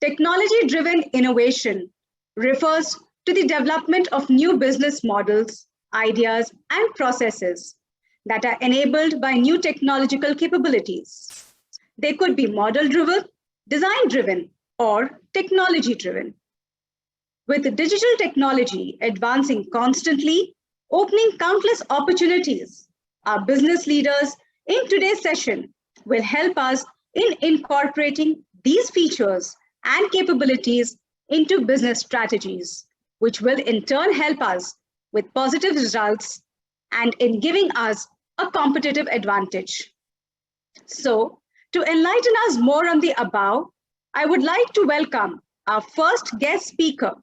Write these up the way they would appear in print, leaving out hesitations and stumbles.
Technology-driven innovation refers to the development of new business models, ideas, and processes that are enabled by new technological capabilities. They could be model-driven, design-driven, or technology-driven. With digital technology advancing constantly, opening countless opportunities, our business leaders in today's session will help us in incorporating these features and capabilities into business strategies, which will in turn help us with positive results and in giving us a competitive advantage. So, to enlighten us more on the above, I would like to welcome our first guest speaker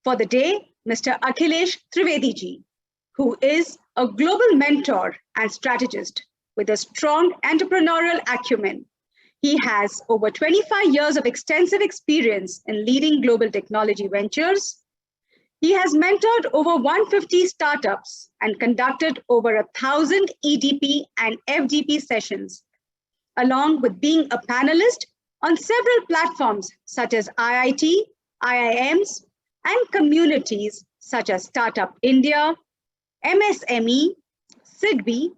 for the day, Mr. Akhilesh Trivedi ji, who is a global mentor and strategist with a strong entrepreneurial acumen. He has over 25 years of extensive experience in leading global technology ventures. He has mentored over 150 startups and conducted over 1,000 EDP and FDP sessions, along with being a panelist on several platforms such as IIT, IIMs, and communities such as Startup India, MSME, SIDBI,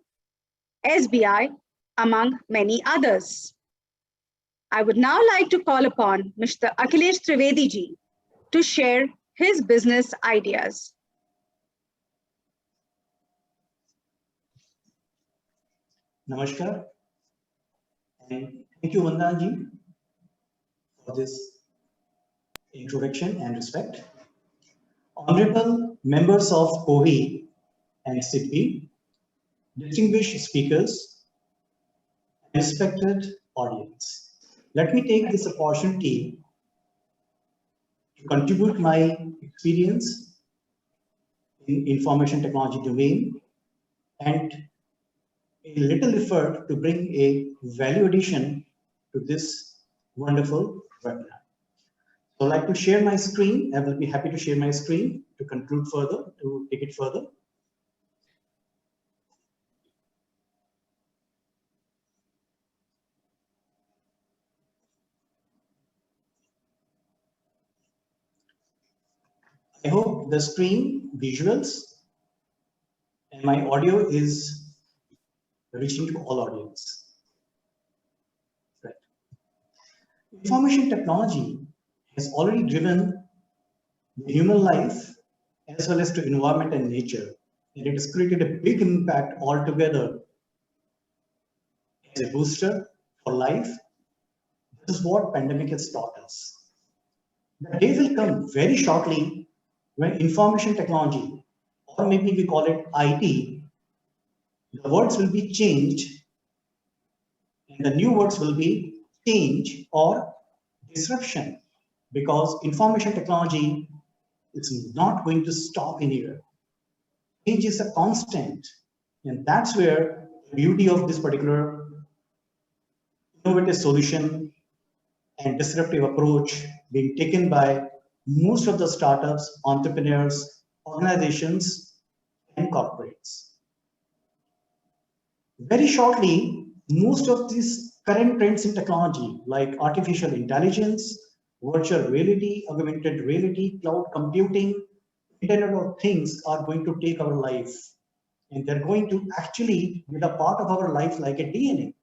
SBI, among many others. I would now like to call upon Mr. Akhilesh Trivedi ji to share his business ideas. Namaskar, and thank you, Vandan ji, for this introduction and respect. Honorable members of COWE and SIDBI, distinguished speakers, and respected audience, let me take this opportunity to contribute my experience in information technology domain and a little effort to bring a value addition to this wonderful webinar. So I'd like to share my screen. I will be happy to share my screen to conclude further, to take it further. I hope the screen visuals and my audio is reaching to all audience. Right. Information technology has already driven the human life as well as to environment and nature, and it has created a big impact altogether as a booster for life. This is what pandemic has taught us. The day will come very shortly when information technology, or maybe we call it IT, the words will be changed, and the new words will be change or disruption, because information technology is not going to stop anywhere. Change is a constant, and that's where the beauty of this particular innovative solution and disruptive approach being taken by most of the startups, entrepreneurs, organizations, and corporates. Very shortly, most of these current trends in technology like artificial intelligence, virtual reality, augmented reality, cloud computing, Internet of Things are going to take our life, and they're going to actually be a part of our life like a DNA.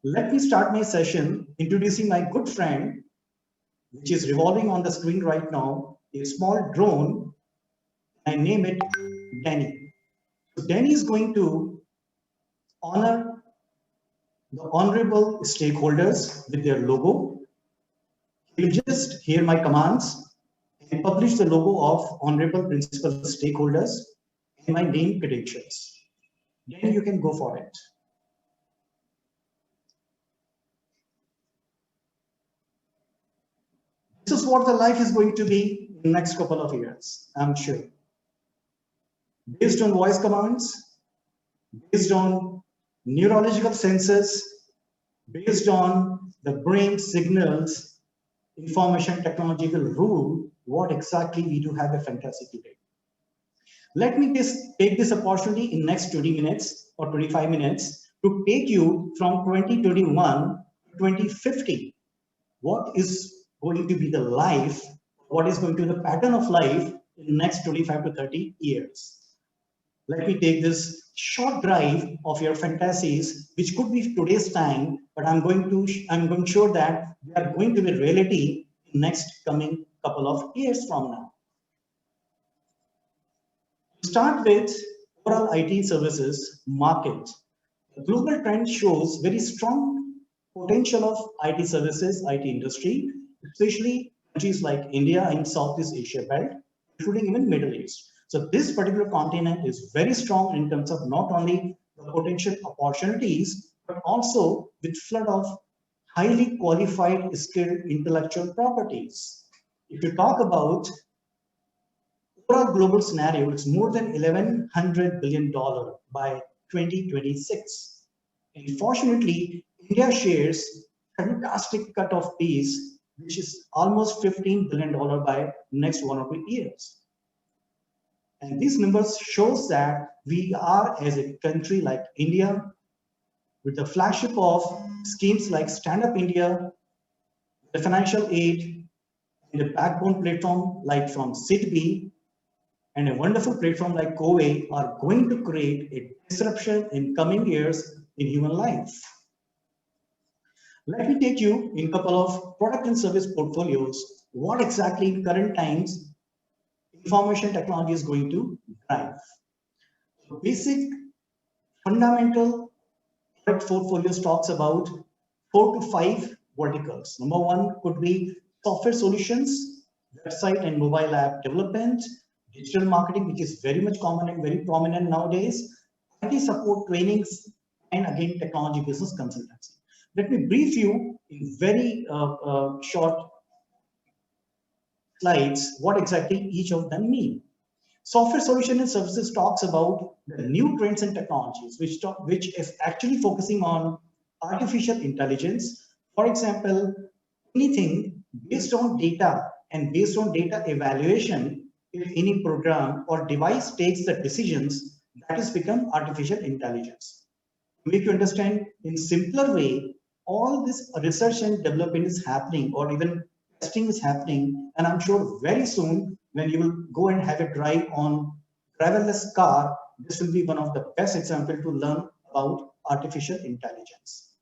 Let me start my session introducing my good friend, which is revolving on the screen right now, a small drone. I name it Danny. So Danny is going to honor the honorable stakeholders with their logo. He will just hear my commands and publish the logo of honorable principal stakeholders and my name credentials. Then you can go for it. This is what the life is going to be in the next couple of years, I'm sure. Based on voice commands, based on neurological senses, based on the brain signals, information technology will rule what exactly we do have a fantasy today. Let me take this opportunity in next 20 minutes or 25 minutes to take you from 2021 to 2050. what is going to be the life, what is going to be the pattern of life in the next 25 to 30 years. Let me take this short drive of your fantasies, which could be today's time, but I'm going to show that they are going to be reality in next coming couple of years from now. To start with overall IT services market, the global trend shows very strong potential of IT services, IT industry, especially countries like India and Southeast Asia belt, including even Middle East. So this particular continent is very strong in terms of not only the potential opportunities, but also with flood of highly qualified, skilled intellectual properties. If you talk about overall global scenario, it's more than $1,100 billion by 2026. And fortunately, India shares fantastic cut of piece, which is almost $15 billion by next 1 or 2 years. And these numbers shows that we are, as a country like India, with the flagship of schemes like Stand Up India, the financial aid, and a backbone platform like from SIDBI, and a wonderful platform like COWE are going to create a disruption in coming years in human life. Let me take you in a couple of product and service portfolios, what exactly in current times information technology is going to drive. So basic fundamental product portfolios talks about 4 to 5 verticals. Number one could be software solutions, website and mobile app development, digital marketing, which is very much common and very prominent nowadays, IT support trainings, and again, technology business consultancy. Let me brief you in very short slides what exactly each of them mean. Software solution and services talks about the new trends and technologies, which is actually focusing on artificial intelligence. For example, anything based on data and based on data evaluation, if any program or device takes the decisions, that has become artificial intelligence. To make you understand in simpler way, all this research and development is happening, or even testing is happening, and I'm sure very soon when you will go and have a drive on driverless car, this will be one of the best examples to learn about artificial intelligence.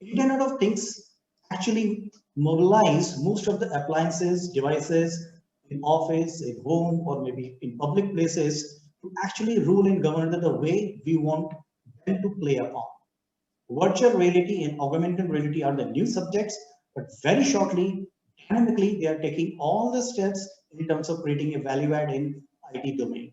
Internet of Things actually mobilize most of the appliances, devices in office, in home, or maybe in public places to actually rule and govern the way we want them to play upon. Virtual reality and augmented reality are the new subjects, but very shortly, dynamically, they are taking all the steps in terms of creating a value add in IT domain.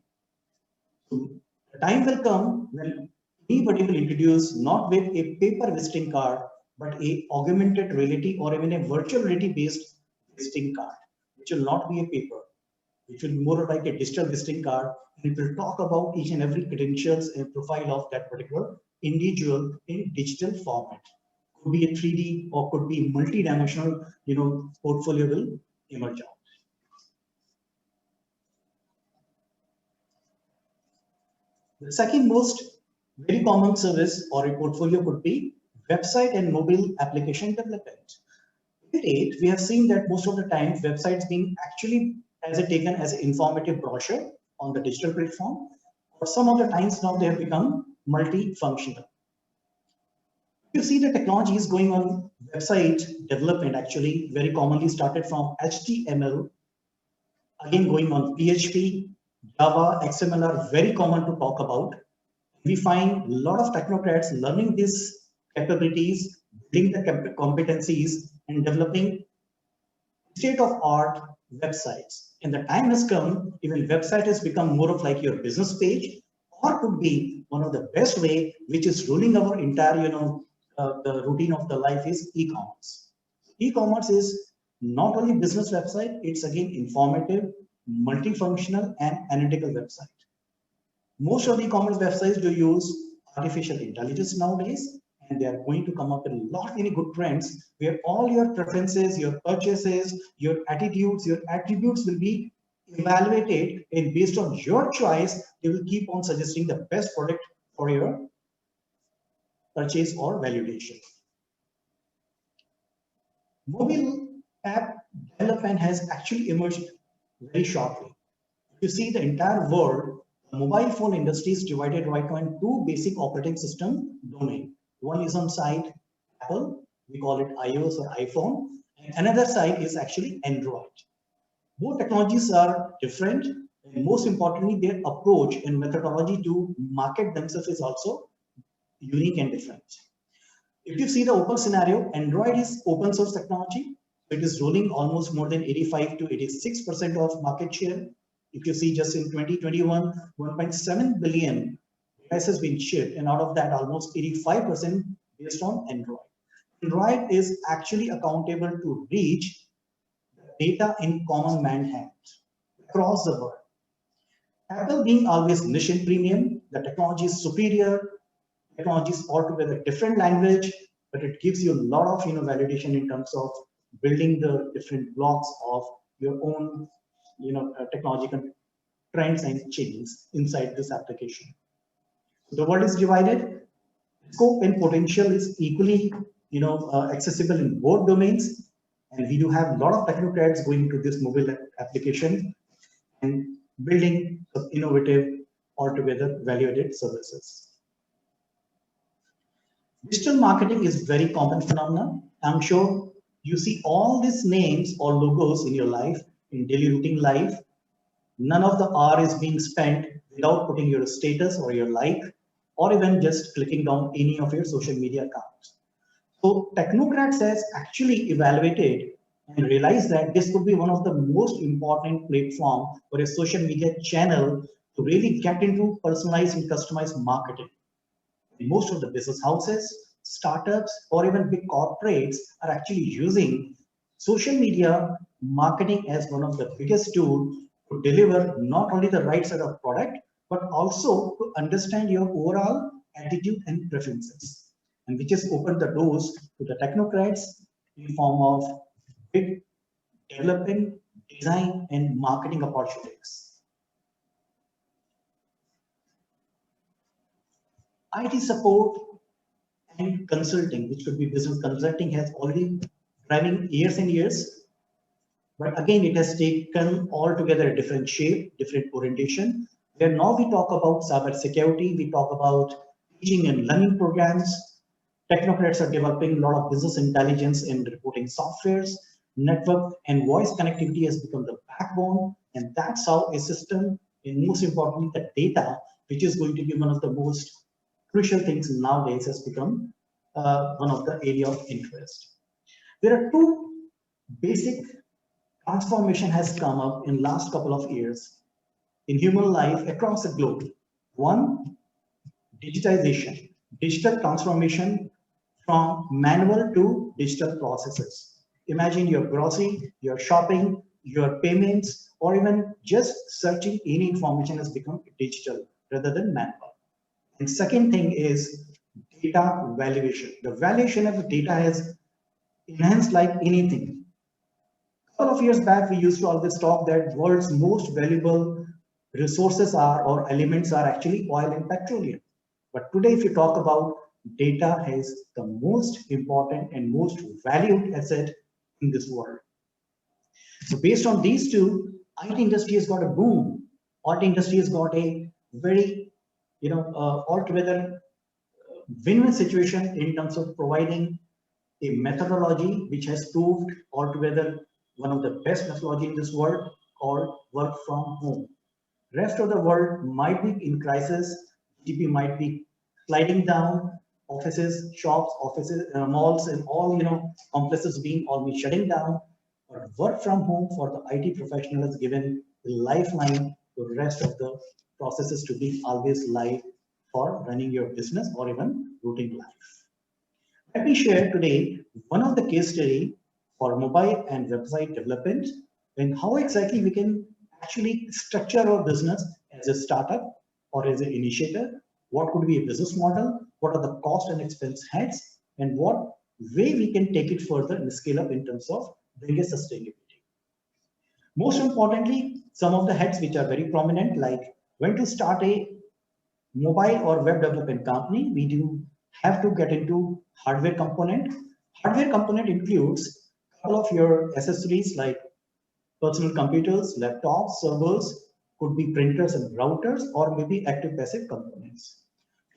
So the time will come when anybody will introduce not with a paper visiting card, but a augmented reality or even a virtual reality based visiting card, which will not be a paper, which will be more like a digital visiting card, and it will talk about each and every credentials and profile of that particular individual in digital format. Could be a 3D or could be multi-dimensional, portfolio will emerge out. The second most very common service or a portfolio could be website and mobile application development. To date, we have seen that most of the time websites being actually taken as an informative brochure on the digital platform, or some of the times now they have become multifunctional. You see the technology is going on website development actually very commonly started from HTML, again going on PHP, Java, XML are very common to talk about. We find a lot of technocrats learning these capabilities, building the competencies, and developing state-of-art websites. And the time has come, even website has become more of like your business page, or could be one of the best way, which is ruling our entire, the routine of the life is e-commerce. E-commerce is not only business website, it's again informative, multifunctional, and analytical website. Most of the e-commerce websites do use artificial intelligence nowadays, and they are going to come up with a lot many good trends where all your preferences, your purchases, your attitudes, your attributes will be evaluated, and based on your choice, they will keep on suggesting the best product for your purchase or valuation. Mobile app development has actually emerged very shortly. If you see the entire world, the mobile phone industry is divided right now in two basic operating system domain. One is on side Apple, we call it iOS or iPhone, and another side is actually Android. Both technologies are different, and most importantly, their approach and methodology to market themselves is also unique and different. If you see the open scenario, Android is open source technology. It is rolling almost more than 85 to 86% of market share. If you see just in 2021, 1.7 billion devices been shipped, and out of that, almost 85% based on Android. Android is actually accountable to reach data in common man hands across the world. Apple being always niche and premium, the technology is superior, technology is altogether different language, but it gives you a lot of validation in terms of building the different blocks of your own technological trends and changes inside this application. The world is divided. Scope and potential is equally accessible in both domains, and we do have a lot of technocrats going to this mobile application and building innovative, altogether value-added services. Digital marketing is very common phenomenon. I'm sure you see all these names or logos in your life, in daily routine life. None of the hour is being spent without putting your status or your like, or even just clicking down any of your social media accounts. So technocrats has actually evaluated and realized that this could be one of the most important platform for a social media channel to really get into personalized and customized marketing. Most of the business houses, startups, or even big corporates are actually using social media marketing as one of the biggest tools to deliver not only the right set of product, but also to understand your overall attitude and preferences, and which has opened the doors to the technocrats in form of big development, design, and marketing opportunities. IT support and consulting, which could be business consulting, has already running years and years. But again, it has taken altogether a different shape, different orientation, where now we talk about cyber security, we talk about teaching and learning programs. Technocrats are developing a lot of business intelligence and reporting softwares. Network and voice connectivity has become the backbone, and that's how a system, and most importantly, the data, which is going to be one of the most crucial things nowadays, has become one of the area of interest. There are two basic transformation has come up in last couple of years in human life across the globe. One, digitization, digital transformation from manual to digital processes. Imagine your grocery, your shopping, your payments, or even just searching any information has become digital rather than manual. And second thing is data valuation. The valuation of the data has enhanced like anything. A couple of years back, we used to always talk that world's most valuable resources are or elements are actually oil and petroleum. But today, if you talk about data is the most important and most valued asset in this world. So based on these two, IT industry has got a boom. IT industry has got a very, altogether win-win situation in terms of providing a methodology which has proved altogether one of the best methodology in this world called work from home. Rest of the world might be in crisis, GDP might be sliding down, offices, shops, offices, malls, and all complexes being almost shutting down. But work from home for the IT professional has given a lifeline to the rest of the processes to be always live for running your business or even routine life. Let me share today one of the case study for mobile and website development and how exactly we can actually structure our business as a startup or as an initiator. What could be a business model? What are the cost and expense heads? And what way we can take it further and scale up in terms of bringing sustainability. Most importantly, some of the heads which are very prominent, like when to start a mobile or web development company, we do have to get into hardware component. Hardware component includes Couple of your accessories like personal computers, laptops, servers, could be printers and routers, or maybe active passive components.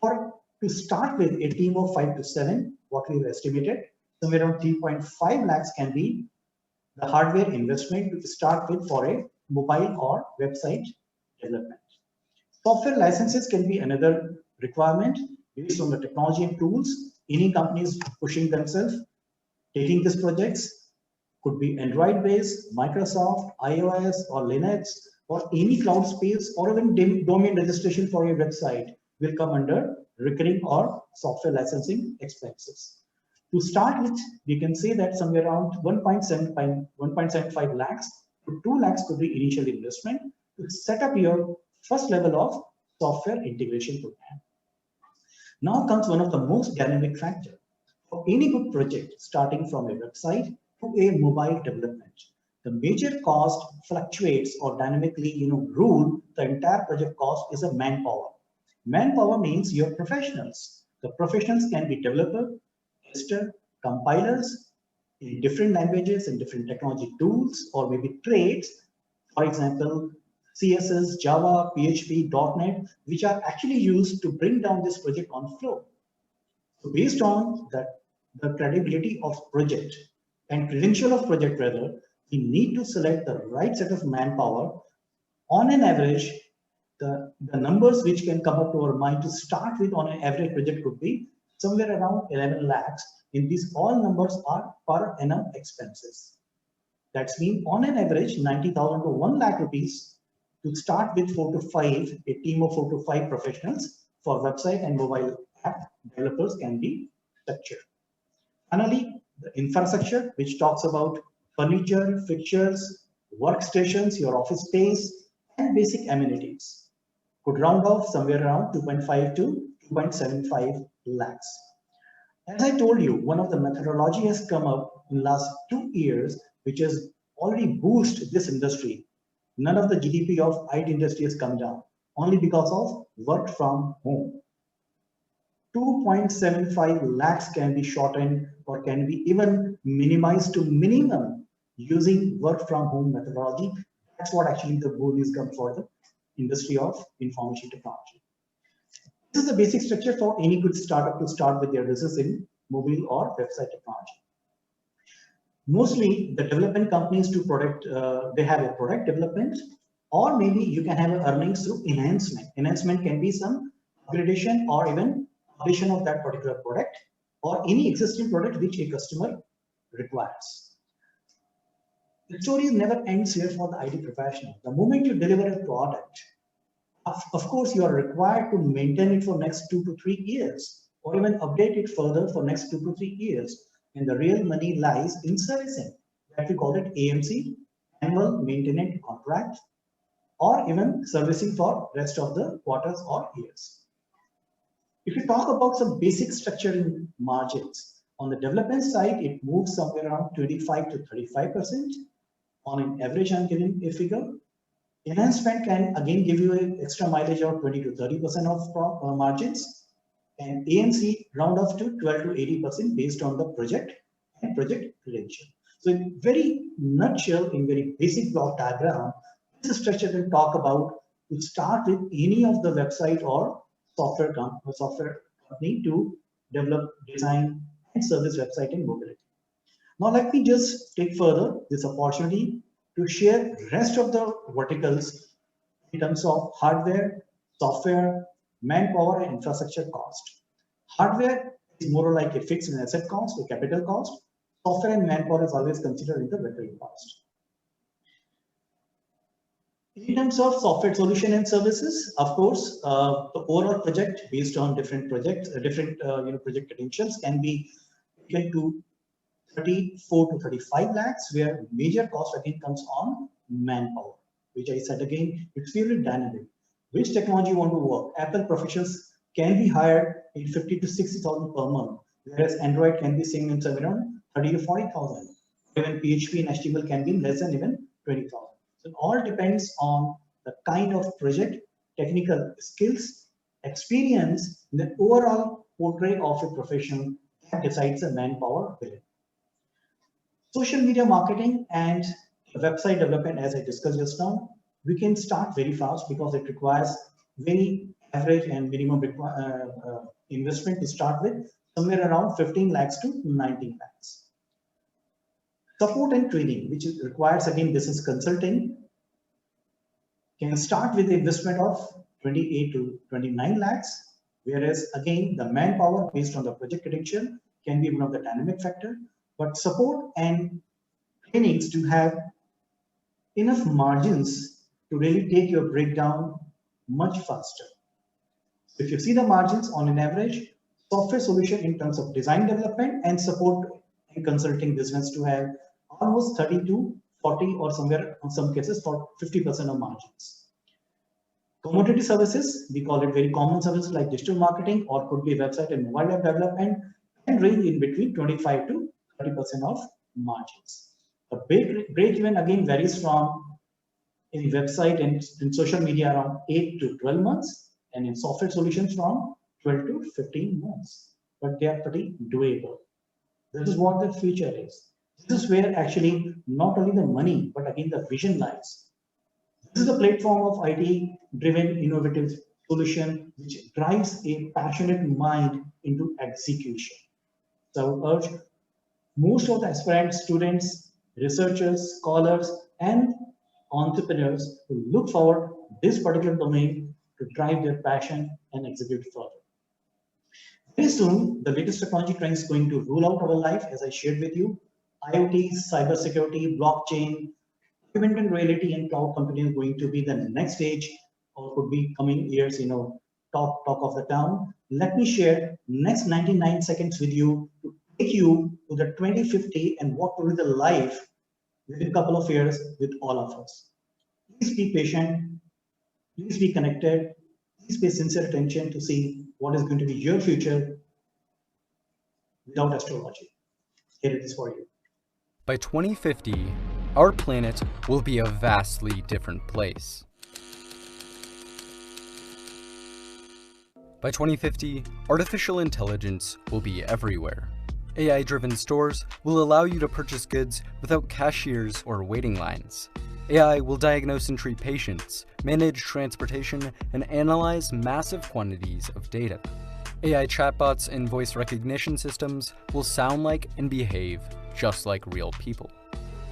For to start with a team of 5 to 7, what we've estimated, somewhere around 3.5 lakhs can be the hardware investment to start with for a mobile or website development. Software licenses can be another requirement based on the technology and tools. Any companies pushing themselves, taking these projects, could be Android based, Microsoft, iOS or Linux, or any cloud space, or even domain registration for your website will come under recurring or software licensing expenses. To start with, we can say that somewhere around 1.75 lakhs to 2 lakhs could be initial investment to set up your first level of software integration program. Now comes one of the most dynamic factors. For any good project starting from a website to a mobile development, the major cost fluctuates or dynamically rule the entire project cost is a manpower. Manpower means your professionals. The professionals can be developer, tester, compilers in different languages and different technology tools, or maybe trades, for example, CSS, Java, PHP, .NET, which are actually used to bring down this project on flow. So based on the credibility of project and credential of project rather, we need to select the right set of manpower. On an average, the numbers which can come up to our mind to start with on an average project could be somewhere around 11 lakhs. In these all numbers are per annum expenses. That's mean on an average 90,000 to 1 lakh rupees to start with 4 to 5, a team of 4 to 5 professionals for website and mobile app developers can be structured. Finally, the infrastructure, which talks about furniture, fixtures, workstations, your office space, and basic amenities, could round off somewhere around 2.5 to 2.75 lakhs. As I told you, one of the methodology has come up in the last 2 years, which has already boosted this industry. None of the GDP of IT industry has come down, only because of work from home. 2.75 lakhs can be shortened or can be even minimized to minimum using work from home methodology. That's what actually the goal is come for the industry of information technology. This is the basic structure for any good startup to start with their business in mobile or website technology. Mostly the development companies do product, they have a product development, or maybe you can have earnings through enhancement. Enhancement can be some upgradation or even addition of that particular product or any existing product which a customer requires. The story never ends here for the IT professional. The moment you deliver a product, of course, you are required to maintain it for next 2 to 3 years, or even update it further for next 2 to 3 years. And the real money lies in servicing. That we call it AMC, annual maintenance contract, or even servicing for rest of the quarters or years. If you talk about some basic structure in margins, on the development side, it moves somewhere around 25 to 35%. On an average, I'm giving a figure. Enhancement can again give you an extra mileage of 20 to 30% of margins, and AMC round off to 12 to 80% based on the project and project credential. So in very nutshell, in very basic block diagram, this structure will talk about to start with any of the website or software company to develop, design, and service website and mobility. Now let me just take further this opportunity to share rest of the verticals in terms of hardware, software, manpower, and infrastructure cost. Hardware is more like a fixed asset cost, a capital cost. Software and manpower is always considered in the recurring cost. In terms of software solution and services, of course, the overall project based on different projects, project potentials can be equal to 34 to 35 lakhs, where major cost again comes on manpower, which I said again, it's purely dynamic. Which technology you want to work? Apple professionals can be hired in 50 to 60,000 per month, whereas Android can be seen in around 30 to 40,000. Even PHP and HTML can be less than even 20,000. So it all depends on the kind of project, technical skills, experience, and the overall portrait of a profession that decides the manpower bill. Social media marketing and website development, as I discussed just now, we can start very fast because it requires very average and minimum investment to start with, somewhere around 15 lakhs to 19 lakhs. Support and training, which requires again business consulting, can start with the investment of 28 to 29 lakhs, whereas again the manpower based on the project potential can be one of the dynamic factor, but support and trainings to have enough margins to really take your breakdown much faster. So if you see the margins on an average, software solution in terms of design development and support and consulting business to have almost 30 to 40 or somewhere in some cases for 50% of margins. Commodity services, we call it very common services like digital marketing or could be website and mobile app development, and range in between 25 to 30% of margins. The break even again varies from in website and in social media around 8 to 12 months, and in software solutions from 12 to 15 months. But they are pretty doable. This is what the future is. This is where actually not only the money, but again the vision lies. This is a platform of IT-driven innovative solution which drives a passionate mind into execution. So I would urge most of the aspirants, students, researchers, scholars, and entrepreneurs to look forward this particular domain to drive their passion and execute further. Very soon, the latest technology trend is going to rule out our life, as I shared with you. IoT, cybersecurity, blockchain, augmented reality, and cloud computing are going to be the next stage, or could be coming years, talk of the town. Let me share next 99 seconds with you to take you to the 2050 and what will be the life within a couple of years with all of us. Please be patient. Please be connected. Please pay sincere attention to see what is going to be your future without astrology. Here it is for you. By 2050, our planet will be a vastly different place. By 2050, artificial intelligence will be everywhere. AI-driven stores will allow you to purchase goods without cashiers or waiting lines. AI will diagnose and treat patients, manage transportation, and analyze massive quantities of data. AI chatbots and voice recognition systems will sound like and behave just like real people.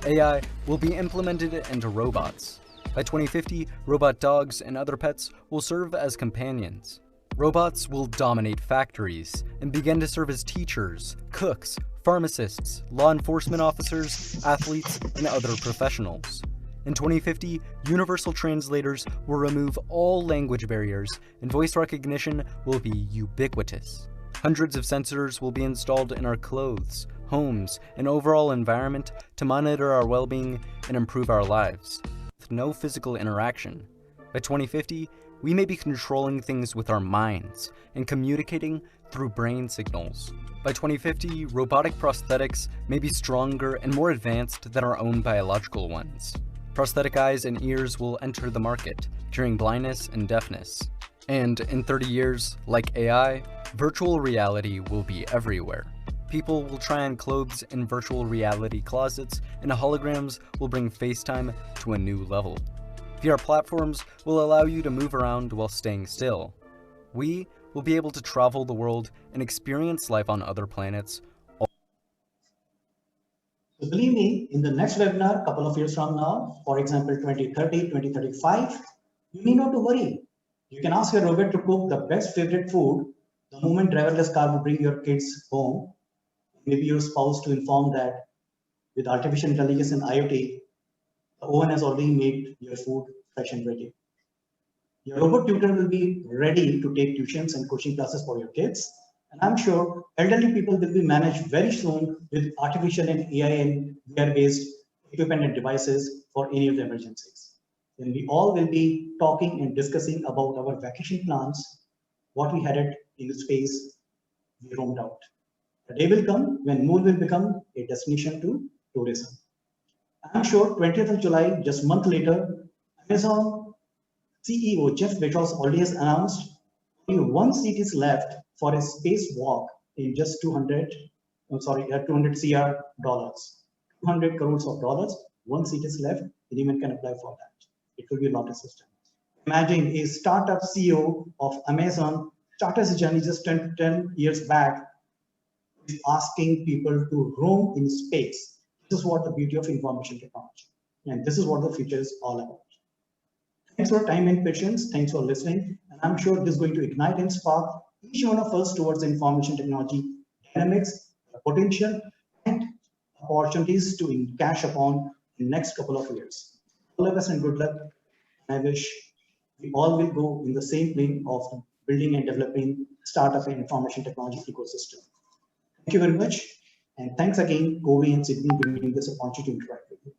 AI will be implemented into robots. By 2050, robot dogs and other pets will serve as companions. Robots will dominate factories and begin to serve as teachers, cooks, pharmacists, law enforcement officers, athletes, and other professionals. In 2050, universal translators will remove all language barriers and voice recognition will be ubiquitous. Hundreds of sensors will be installed in our clothes, homes, and overall environment to monitor our well-being and improve our lives, with no physical interaction. By 2050, we may be controlling things with our minds and communicating through brain signals. By 2050, robotic prosthetics may be stronger and more advanced than our own biological ones. Prosthetic eyes and ears will enter the market, curing blindness and deafness. And in 30 years, like AI, virtual reality will be everywhere. People will try on clothes in virtual reality closets, and holograms will bring FaceTime to a new level. VR platforms will allow you to move around while staying still. We will be able to travel the world and experience life on other planets. So believe me, in the next webinar, a couple of years from now, for example, 2030, 2035, you need not to worry. You can ask your robot to cook the best favorite food. The moment driverless car will bring your kids home, maybe your spouse to inform that with artificial intelligence and IoT, the oven has already made your food fresh and ready. Your robot tutor will be ready to take tuitions and coaching classes for your kids. And I'm sure elderly people will be managed very soon with artificial and AI and VR-based equipment and devices for any of the emergencies. Then we all will be talking and discussing about our vacation plans, what we headed in the space we roamed out. The day will come when Moon will become a destination to tourism. I'm sure 20th of July, just a month later, Amazon CEO Jeff Bezos already has announced only one seat is left for a space walk in just 200 CR dollars. 200 crores of dollars. One seat is left. Anyone can apply for that. It will be a lottery system. Imagine a startup CEO of Amazon started his journey just 10 years back, is asking people to roam in space. This is what the beauty of information technology. And this is what the future is all about. Thanks for your time and patience. Thanks for listening. And I'm sure this is going to ignite and spark each one of us towards the information technology dynamics, potential, and opportunities to cash upon in the next couple of years. All of us and good luck. I wish we all will go in the same plane of building and developing startup and information technology ecosystem. Thank you very much. And thanks again, COWE and SIDBI, giving this opportunity to interact with you.